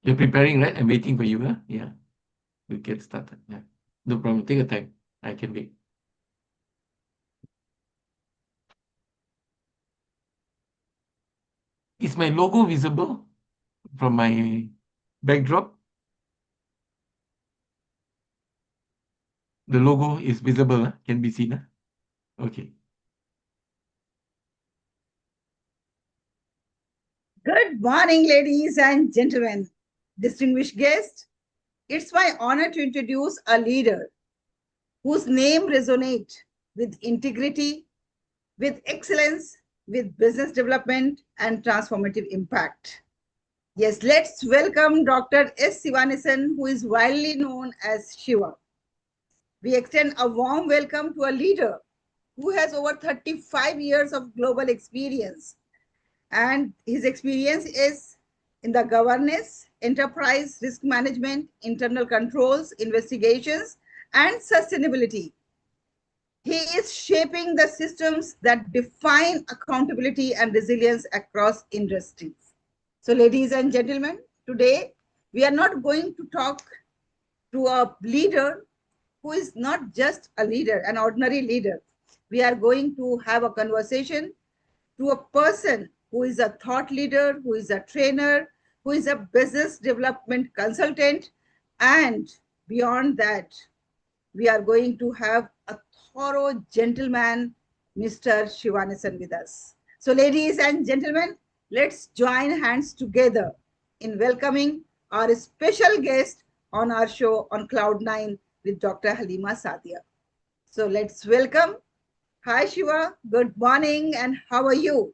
You're preparing, right? I'm waiting for you, huh? Yeah, we'll get started. Yeah, no problem. Take your time. I can wait. Is my logo visible from my backdrop? The logo is visible, huh? Can be seen, huh? Okay. Good morning, ladies and gentlemen. Distinguished guests, it's my honor to introduce a leader whose name resonates with integrity, with excellence, with business development and transformative impact. Yes, let's welcome Dr. S. Sivanesan, who is widely known as Shiva. We extend a warm welcome to a leader who has over 35 years of global experience, and his experience is in the governance, enterprise risk management, internal controls, investigations, and sustainability. He is shaping the systems that define accountability and resilience across industries. So, ladies and gentlemen, today we are not going to talk to a leader who is not just a leader, an ordinary leader. We are going to have a conversation to a person who is a thought leader, who is a trainer, who is a business development consultant, and beyond that, we are going to have a thorough gentleman, Mr. Shivanasan, with us. So, ladies and gentlemen, let's join hands together in welcoming our special guest on our show on Cloud9 with Dr. Haleema Sadia. So, let's welcome. Hi, Shiva. Good morning, and how are you?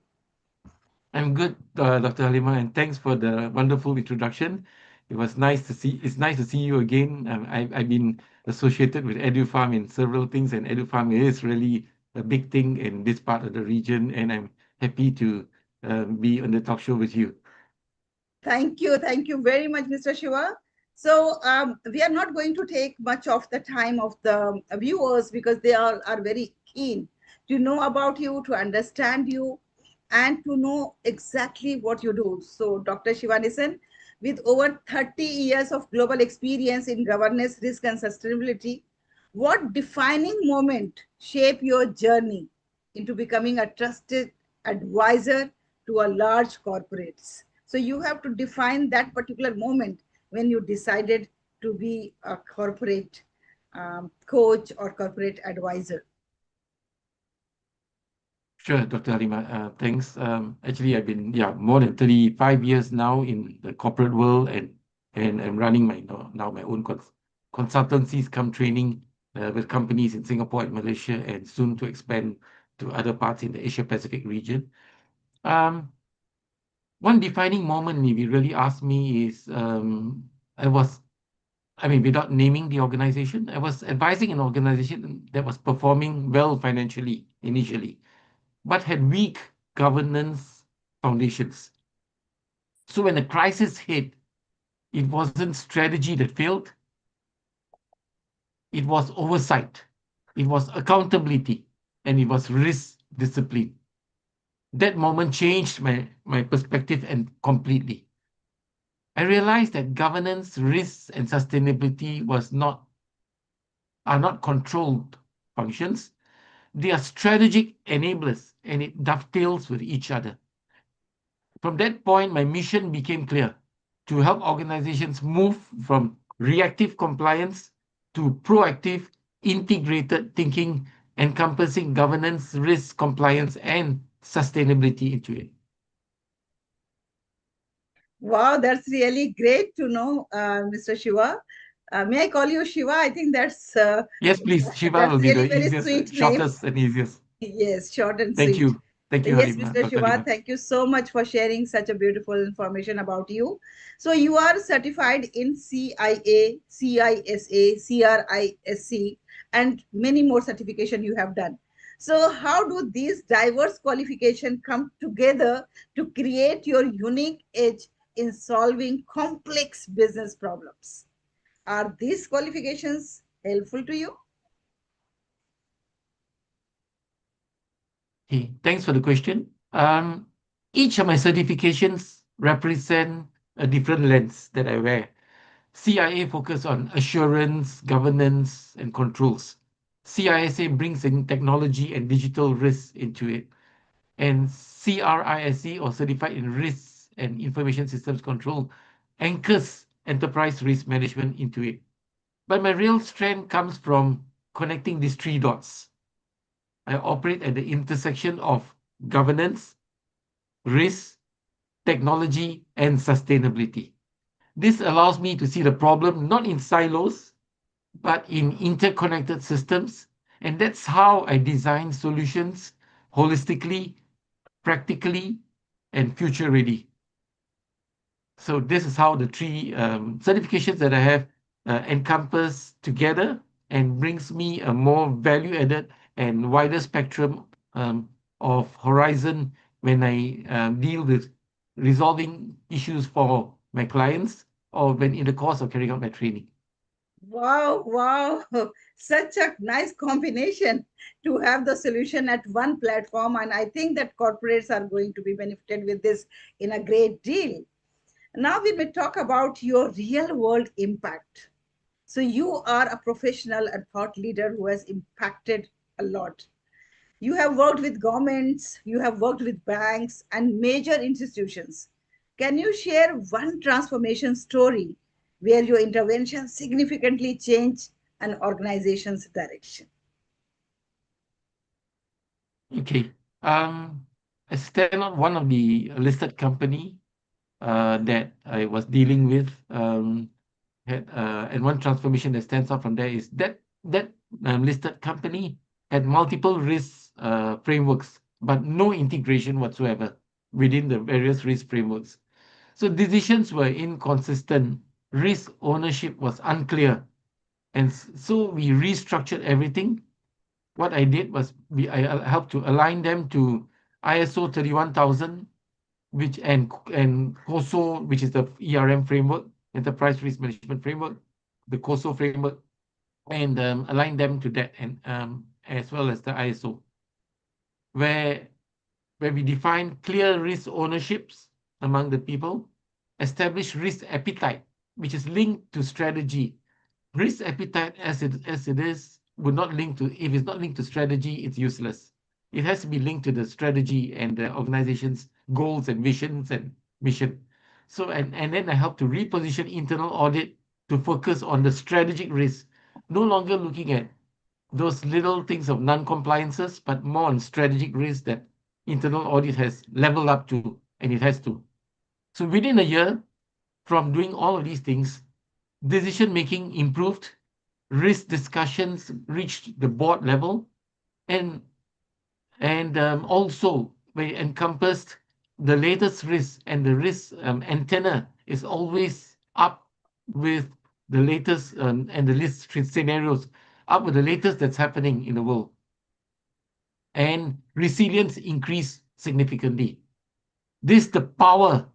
I'm good, Dr. Halima, and thanks for the wonderful introduction. It was nice to see. It's nice to see you again. I've been associated with EduFarm in several things, and EduFarm is really a big thing in this part of the region, and I'm happy to be on the talk show with you. Thank you. Thank you very much, Mr. Shiva. So, we are not going to take much of the time of the viewers because they are very keen to know about you, to understand you, and to know exactly what you do. So, Dr. Shivanisan, with over 30 years of global experience in governance, risk, and sustainability, what defining moment shape your journey into becoming a trusted advisor to a large corporates? So you have to define that particular moment when you decided to be a corporate coach or corporate advisor. Sure, Dr. Halima. Thanks. Actually, I've been more than 35 years now in the corporate world, and I'm running my now my own consultancies, come training with companies in Singapore and Malaysia, and soon to expand to other parts in the Asia Pacific region. Um, One defining moment, if you really ask me, is I was, I mean, without naming the organization, I was advising an organization that was performing well financially initially, but had weak governance foundations. So when the crisis hit, it wasn't strategy that failed, it was oversight, it was accountability, and it was risk discipline. That moment changed my perspective and completely. I realized that governance, risks, and sustainability are not controlled functions. They are strategic enablers, and it dovetails with each other. From that point, my mission became clear: to help organizations move from reactive compliance to proactive, integrated thinking, encompassing governance, risk, compliance, and sustainability into it. Wow, that's really great to know, Mr. Shiva. May I call you Shiva? I think Yes, please. Shiva will that's be the really very easiest, sweet name. shortest, and easiest. Yes, short and Thank sweet. you. Thank you, Yes, Halima, Mr. Dr. Shiva, Halima. thank you so much for sharing such a beautiful information about you. So, you are certified in CIA, CISA, CRISC, and many more certification you have done. So, how do these diverse qualifications come together to create your unique edge in solving complex business problems? Are these qualifications helpful to you? Okay, thanks for the question. Each of my certifications represent a different lens that I wear. CIA focus on assurance, governance, and controls. CISA brings in technology and digital risks into it. And CRISC, or Certified in Risks and Information Systems Control, anchors enterprise risk management into it. But my real strength comes from connecting these three dots. I operate at the intersection of governance, risk, technology, and sustainability. This allows me to see the problem not in silos, but in interconnected systems. And that's how I design solutions holistically, practically, and future ready. So this is how the three certifications that I have encompass together and brings me a more value added and wider spectrum of horizon when I deal with resolving issues for my clients or when in the course of carrying out my training. Wow, wow. Such a nice combination to have the solution at one platform. And I think that corporates are going to be benefited with this in a great deal. Now we may talk about your real world impact. So you are a professional and thought leader who has impacted a lot. You have worked with governments, you have worked with banks and major institutions. Can you share one transformation story where your intervention significantly changed an organization's direction? Okay. I stand on one of the listed company that I was dealing with. And one transformation that stands out from there is that listed company had multiple risk frameworks, but no integration whatsoever within the various risk frameworks. So decisions were inconsistent, risk ownership was unclear, and so we restructured everything. What I did was I helped to align them to ISO 31000, which and COSO, which is the ERM framework, Enterprise Risk Management Framework, the COSO framework, and align them to that, and as well as the ISO, where we define clear risk ownerships among the people, establish risk appetite, which is linked to strategy. Risk appetite, as it is, would not link to if it's not linked to strategy, it's useless. It has to be linked to the strategy and the organization's goals and visions and mission. So and then I help to reposition internal audit to focus on the strategic risk, no longer looking at those little things of non-compliances, but more on strategic risk that internal audit has leveled up to, and it has to. So within a year, from doing all of these things, decision making improved, risk discussions reached the board level, and also we encompassed the latest risk, and the risk antenna is always up with the latest and the list scenarios, up with the latest that's happening in the world, and resilience increased significantly. This the power,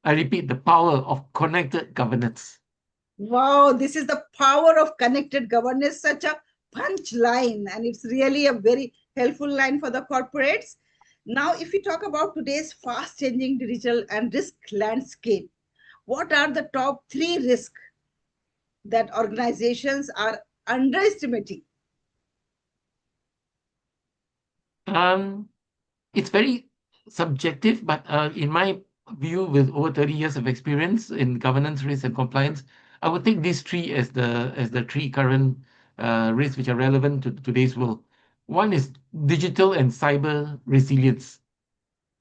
I repeat, the power of connected governance. Wow, this is the power of connected governance, such a punch line, and it's really a very helpful line for the corporates. Now, if we talk about today's fast changing digital and risk landscape, what are the top three risks that organizations are underestimating? Um, it's very subjective, but in my view, with over 30 years of experience in governance, risk, and compliance, I would take these three as the three current risks which are relevant to today's world. One is digital and cyber resilience,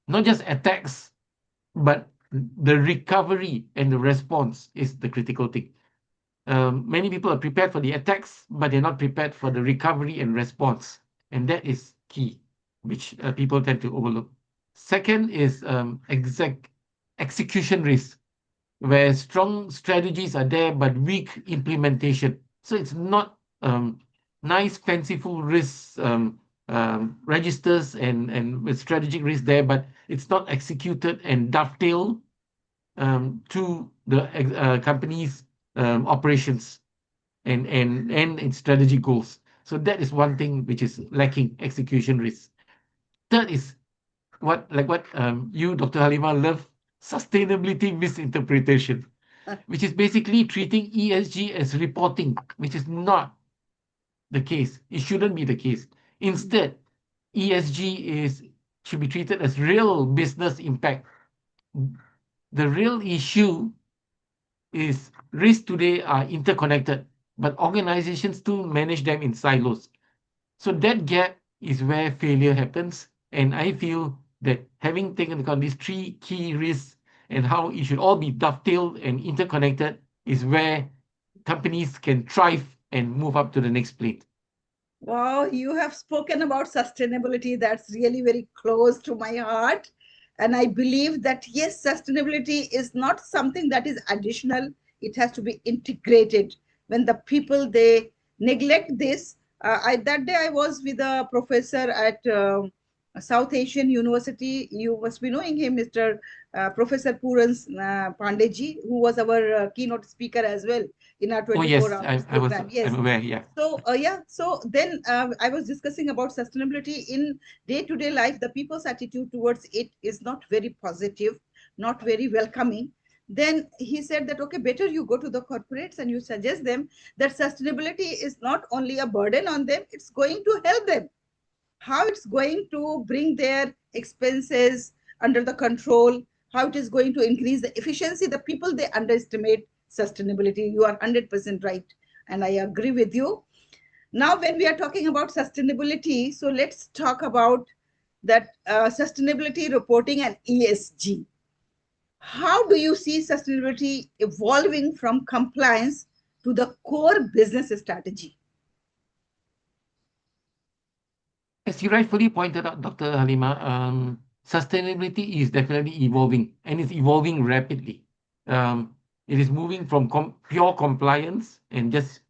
not just attacks, but the recovery and the response is the critical thing. Many people are prepared for the attacks, but they're not prepared for the recovery and response. And that is key, which people tend to overlook. Second is execution risk, where strong strategies are there, but weak implementation. So it's not nice, fanciful risks registers and with strategic risk there, but it's not executed and dovetail to the company's operations and its strategy goals. So that is one thing which is lacking, execution risk. Third is what you, Dr. Halima, love sustainability misinterpretation, which is basically treating ESG as reporting, which is not the case. It shouldn't be the case. Instead, ESG is should be treated as real business impact. The real issue is risks today are interconnected, but organizations still manage them in silos. So that gap is where failure happens. And I feel that having taken account these three key risks and how it should all be dovetailed and interconnected is where companies can thrive and move up to the next plate. Wow, you have spoken about sustainability. That's really very close to my heart. And I believe that, yes, sustainability is not something that is additional, it has to be integrated. When the people they neglect this, that day I was with a professor at South Asian University. You must be knowing him, Mr. Professor Purans Pandeji, who was our keynote speaker as well in our Oh 24 yes, hours I was program. Yes. I'm aware. Yeah. So yeah, so then I was discussing about sustainability in day-to-day life. The people's attitude towards it is not very positive, not very welcoming. Then he said that, okay, better you go to the corporates and you suggest them that sustainability is not only a burden on them, it's going to help them. How it's going to bring their expenses under the control, how it is going to increase the efficiency. The people, they underestimate sustainability. You are 100% right. And I agree with you. Now, when we are talking about sustainability, so let's talk about that sustainability reporting and ESG. How do you see sustainability evolving from compliance to the core business strategy? As you rightfully pointed out, Dr. Halima, sustainability is definitely evolving and it's evolving rapidly. It is moving from pure compliance and just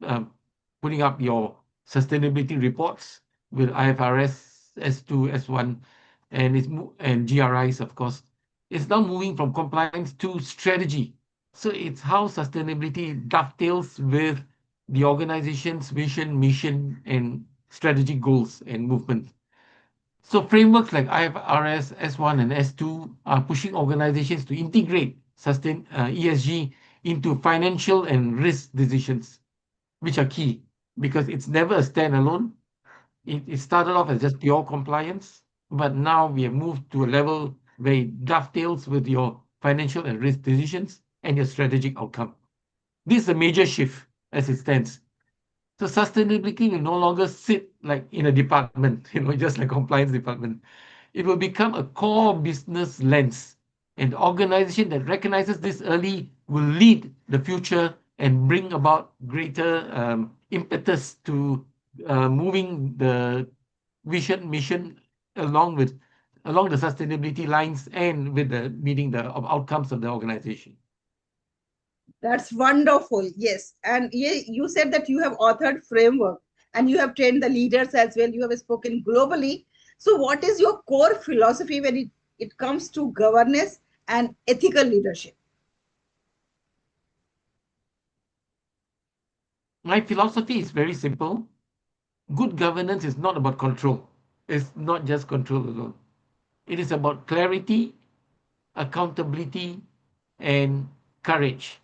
putting up your sustainability reports with IFRS S2, S1, and and GRIs, of course. It's now moving from compliance to strategy. So it's how sustainability dovetails with the organization's vision, mission, and strategic goals and movement. So frameworks like IFRS, S1, and S2 are pushing organizations to integrate ESG into financial and risk decisions, which are key because it's never a standalone. It started off as just pure compliance, but now we have moved to a level where it dovetails with your financial and risk decisions and your strategic outcome. This is a major shift as it stands. So sustainability will no longer sit like in a department, just like compliance department. It will become a core business lens. An organization that recognizes this early will lead the future and bring about greater impetus to moving the vision mission along with along the sustainability lines and with the meeting the outcomes of the organization. That's wonderful. Yes. And you said that you have authored framework and you have trained the leaders as well. You have spoken globally. So what is your core philosophy when it comes to governance and ethical leadership? My philosophy is very simple. Good governance is not about control. It's not just control alone. It is about clarity, accountability, and courage.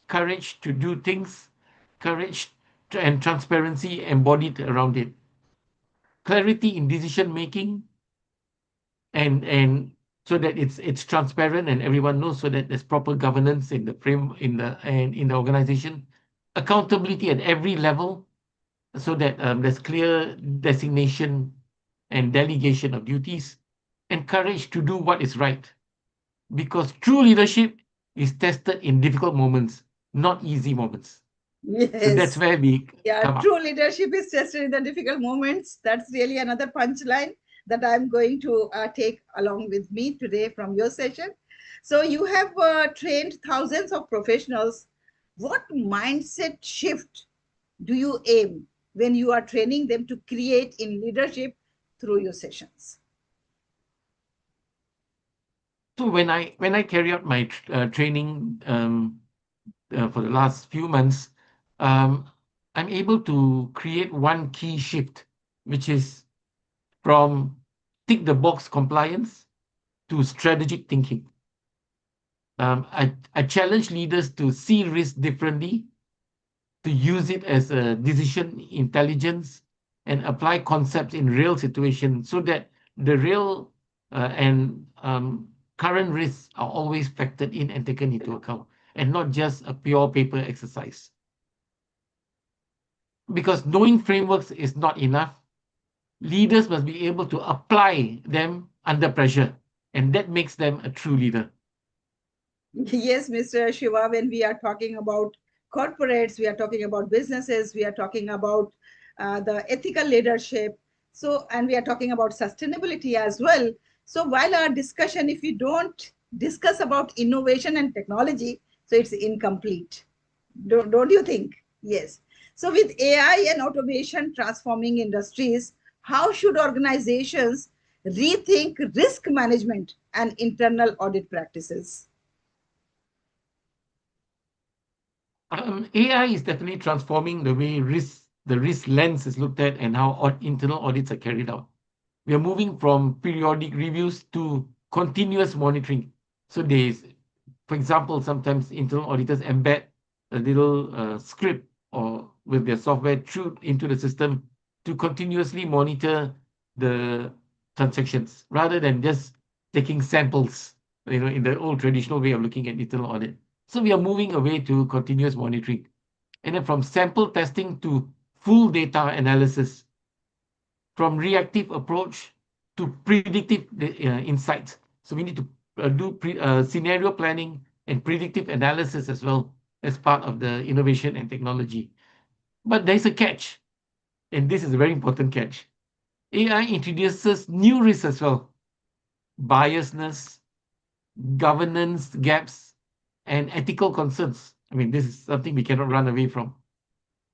Courage to do things, courage and transparency embodied around it. Clarity in decision making, and so that it's transparent and everyone knows, so that there's proper governance in the frame in the organization. Accountability at every level, so that there's clear designation and delegation of duties, and courage to do what is right. Because true leadership is tested in difficult moments, not easy moments. So that's Yes. where we Yeah, come up. true leadership is tested in the difficult moments. That's really another punchline that I'm going to take along with me today from your session. So, you have trained thousands of professionals. What mindset shift do you aim when you are training them to create in leadership through your sessions? So when I carry out my training for the last few months, um, I'm able to create one key shift, which is from tick the box compliance to strategic thinking. I challenge leaders to see risk differently, to use it as a decision intelligence, and apply concepts in real situations so that the real and current risks are always factored in and taken into account, and not just a pure paper exercise. Because knowing frameworks is not enough. Leaders must be able to apply them under pressure, and that makes them a true leader. Yes, Mr. Shiva, when we are talking about corporates, we are talking about businesses, we are talking about the ethical leadership. So, and we are talking about sustainability as well. So, while our discussion, if we don't discuss about innovation and technology, so it's incomplete. Don't you think? Yes. So, with AI and automation transforming industries, how should organizations rethink risk management and internal audit practices? AI is definitely transforming the way the risk lens is looked at and how internal audits are carried out. We are moving from periodic reviews to continuous monitoring. So there's, for example, sometimes internal auditors embed a little script or with their software through into the system to continuously monitor the transactions rather than just taking samples, in the old traditional way of looking at internal audit. So we are moving away to continuous monitoring. And then from sample testing to full data analysis, from reactive approach to predictive insights. So we need to do scenario planning and predictive analysis as well as part of the innovation and technology. But there's a catch, and this is a very important catch. AI introduces new risks as well: biasness, governance gaps, and ethical concerns. I mean, this is something we cannot run away from.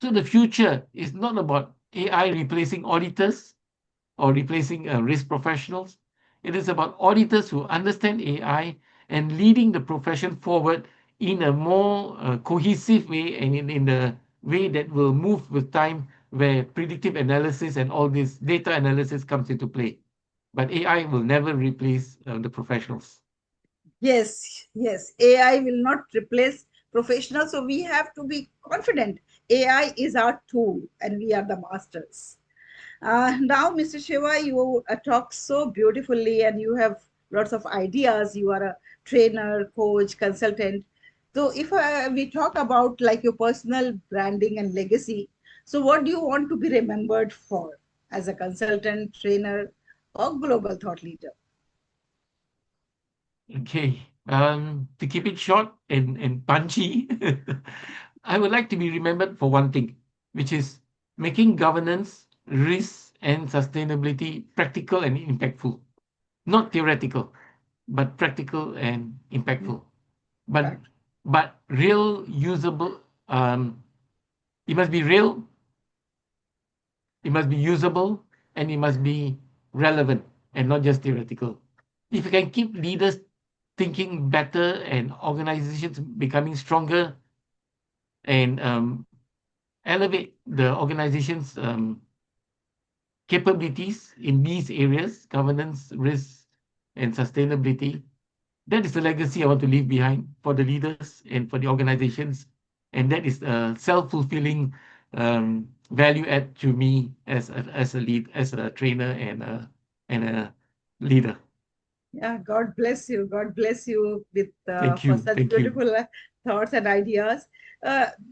So the future is not about AI replacing auditors or replacing risk professionals. It is about auditors who understand AI and leading the profession forward in a more cohesive way, and in the way that will move with time, where predictive analysis and all this data analysis comes into play. But AI will never replace the professionals. Yes, yes. AI will not replace professionals, so we have to be confident. AI is our tool, and we are the masters. Now, Mr. Shiva, you talk so beautifully, and you have lots of ideas. You are a trainer, coach, consultant. So, if we talk about like your personal branding and legacy, so what do you want to be remembered for as a consultant, trainer, or global thought leader? Okay. To keep it short and punchy, I would like to be remembered for one thing, which is making governance, risk, and sustainability practical and impactful. Not theoretical, but practical and impactful. But Right. but real usable. It must be real, it must be usable, and it must be relevant and not just theoretical. If you can keep leaders thinking better and organizations becoming stronger, and elevate the organization's capabilities in these areas: governance, risk, and sustainability, that is the legacy I want to leave behind for the leaders and for the organizations. And that is a self-fulfilling value add to me as a lead, as a trainer, and a leader. Yeah, God bless you. God bless you with Thank for you. such Thank you. beautiful thoughts and ideas.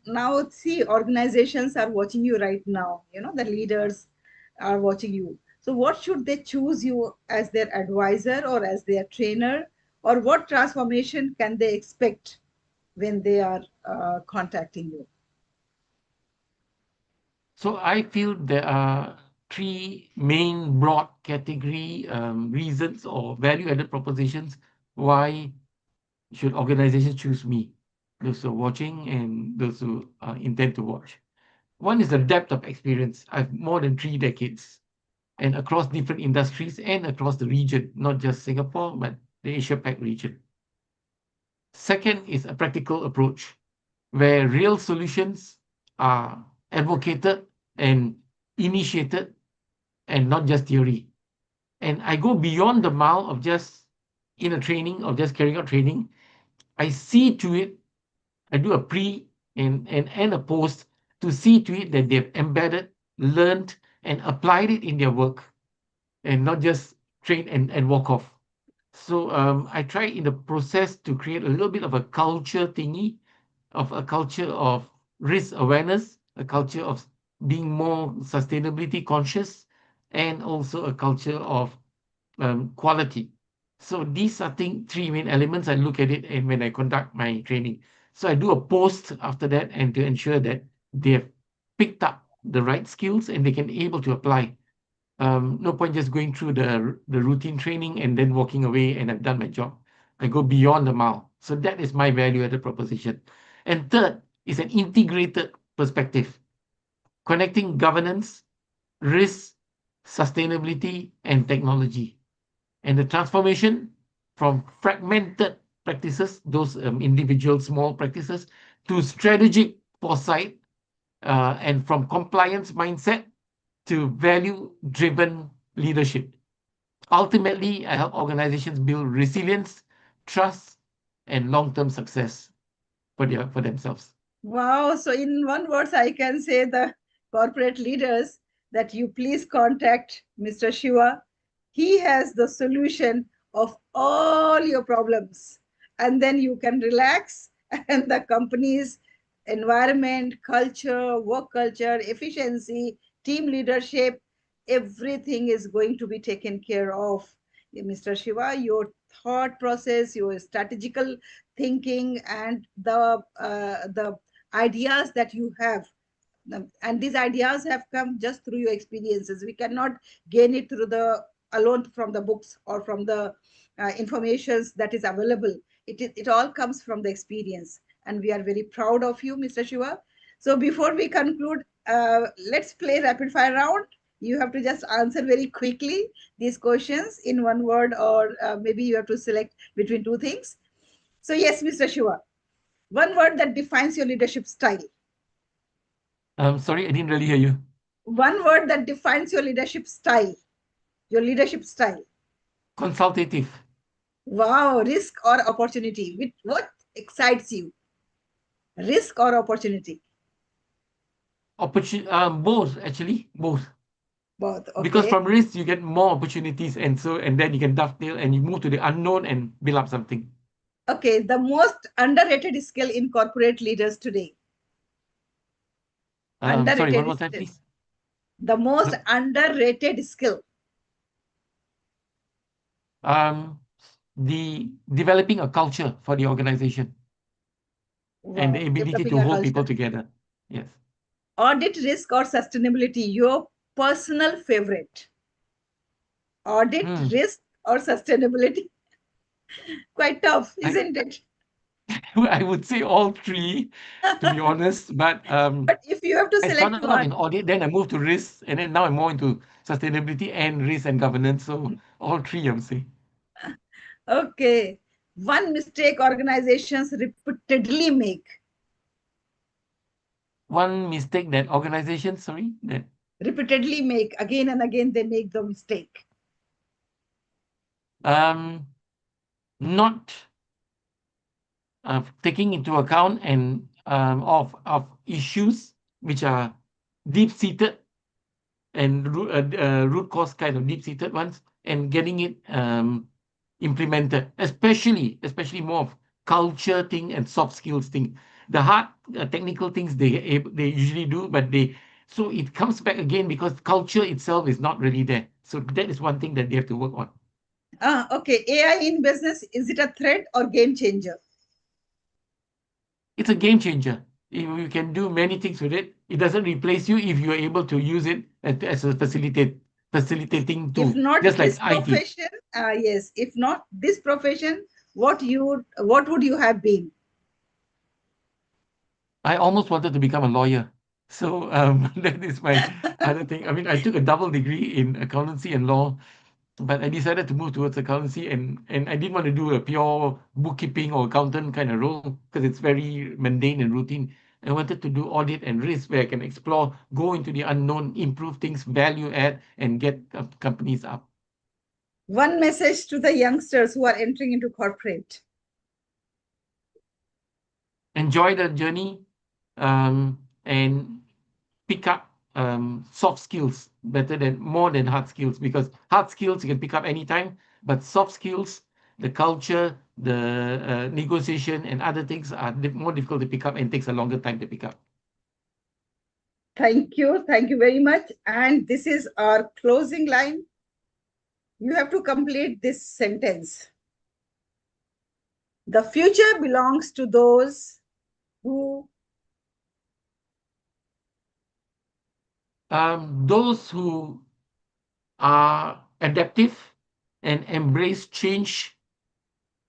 Now, see, organizations are watching you right now. You know, the leaders are watching you. So, what should they choose you as their advisor or as their trainer, or what transformation can they expect when they are contacting you? So I feel there are three main broad category reasons or value added propositions why should organizations choose me, those who are watching and those who intend to watch. One is the depth of experience. I've more than 3 decades, and across different industries and across the region, not just Singapore, but the Asia Pac region. Second is a practical approach where real solutions are advocated and initiated, and not just theory. And I go beyond the mile of just in a training, of just carrying out training. I see to it, I do a pre and a post to see to it that they've embedded, learned, and applied it in their work and not just train and walk off. So I try in the process to create a little bit of a culture thingy, of a culture of risk awareness, a culture of being more sustainability conscious, and also a culture of quality. So these are three main elements I look at it and when I conduct my training. So I do a post after that and to ensure that they have picked up the right skills and they can able to apply. No point just going through the routine training and then walking away and I've done my job. I go beyond the mile. So that is my value added proposition. And third is an integrated perspective, connecting governance, risk, sustainability, and technology. And the transformation from fragmented practices, those individual small practices, to strategic foresight, and from compliance mindset to value driven leadership. Ultimately, I help organizations build resilience, trust, and long term success for themselves. Wow. So, in one words, I can say the corporate leaders that you please contact Mr. Shiva. He has the solution of all your problems. And then you can relax, and the company's environment, culture, work culture, efficiency, team leadership, everything is going to be taken care of. Mr. Shiva, your thought process, your strategical thinking, and the ideas that you have, and these ideas have come just through your experiences. We cannot gain it through the alone from the books or from the informations that is available. It all comes from the experience, and we are very proud of you, Mr. Shiva. So before we conclude, let's play rapid fire round. You have to just answer very quickly these questions in one word, or maybe you have to select between two things. So yes, Mr. Shiva, one word that defines your leadership style. Sorry, I didn't really hear you. One word that defines your leadership style. Your leadership style. Consultative. Wow, risk or opportunity? What excites you? Risk or opportunity? Both actually, both. Both. Because Okay. from risk you get more opportunities, and then you can dovetail and you move to the unknown and build up something. Okay. The most underrated skill in corporate leaders today. Sorry, one Underrated more time, skill. please. The most No. underrated skill. Um, the developing a culture for the organization and the Wow. ability Developing to a hold people culture. together. Yes. Audit, risk, or sustainability. Your personal favorite. Audit, Hmm. risk, or sustainability. Quite tough, I isn't it? I would say all three, to be honest. But But if you have to I select started off in one, audit, then I moved to risk, and then now I'm more into sustainability and risk and governance. So all three, I would say. okay. One mistake organizations repeatedly make. One mistake that organizations, sorry, that Repeatedly make. Again and again, they make the mistake. um not taking into account and of issues which are deep seated and root cause kind of deep seated ones and getting it implemented, especially more of culture thing and soft skills thing. The hard technical things they usually do, but they so it comes back again because culture itself is not really there. So that is one thing that they have to work on. Okay. AI in business, is it a threat or game changer? It's a game changer. You can do many things with it. It doesn't replace you if you are able to use it as a facilitating If tool, not just like this IT. profession, yes. If not this profession, what would you have been? I almost wanted to become a lawyer. So that is my other thing. I mean, I took a double degree in accountancy and law, but I decided to move towards accountancy and I didn't want to do a pure bookkeeping or accountant kind of role because it's very mundane and routine. I wanted to do audit and risk where I can explore, go into the unknown, improve things, value add, and get companies up. One message to the youngsters who are entering into corporate. enjoy the journey, and pick up soft skills more than hard skills, because hard skills you can pick up anytime, but soft skills, the culture, the negotiation and other things are more difficult to pick up and takes a longer time to pick up. Thank you. Thank you very much. And this is our closing line. You have to complete this sentence. The future belongs to those who Those who are adaptive and embrace change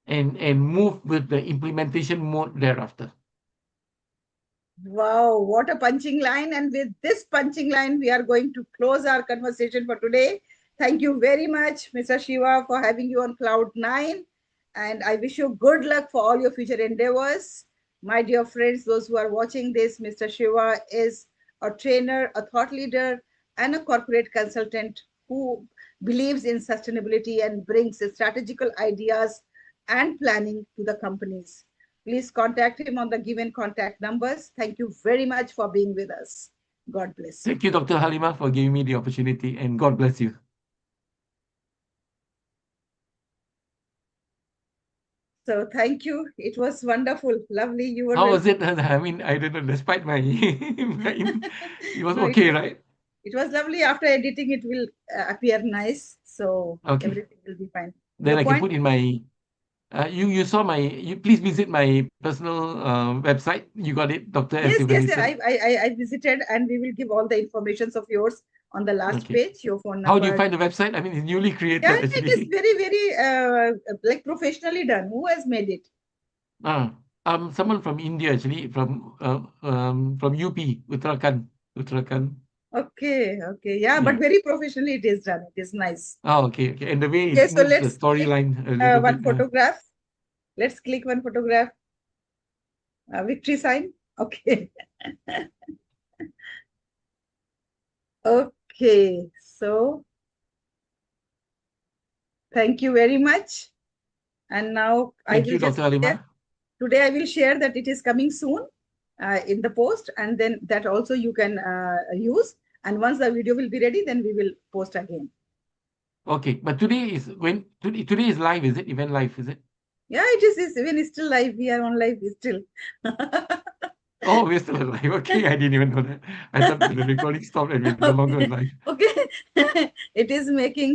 and move with the implementation mode thereafter. Wow, what a punching line. And with this punching line, we are going to close our conversation for today. Thank you very much, Mr. Shiva, for having you on Cloud9. And I wish you good luck for all your future endeavors. My dear friends, those who are watching this, Mr. Shiva is a trainer, a thought leader, and a corporate consultant who believes in sustainability and brings strategical ideas and planning to the companies. Please contact him on the given contact numbers. Thank you very much for being with us. God bless you. Thank you, Dr. Haleema, for giving me the opportunity, and God bless you. So thank you. It was wonderful, lovely. You were How very. was it? I mean, I don't know, despite my, it was No, okay, right? it was lovely. After editing, it will appear nice. So Okay. everything will be fine. Then Your I can point? put in my, you saw my, you please visit my personal website. You got it, Dr. S. Yes, yes. Sivanithan. I visited, and we will give all the informations of yours on the last Okay. page. Your phone How do you number. find the website? I mean, it's newly Yeah, created, it is actually. very, very like professionally done. Who has made it? Someone from India, actually, from UP, Uttarakhand. Okay, okay. Yeah, but Yeah. very professionally it is done. It is nice. Oh, okay, okay. And the way Okay, it so moves the let's click storyline a little one bit. photograph. Let's click one photograph. Victory sign. Okay. Okay. So thank you very much. And now I Thank will you, just Dr. share. Halima. Today I will share that it is coming soon in the post, and then that also you can use. And once the video will be ready, then we will post again. Okay, but today is live, is it? Event live, is it? Yeah, it is even still live. We are on live still. Oh, we're still alive. Okay, I didn't even know that. I thought the recording stopped and we're no longer Okay. alive. Okay. It is making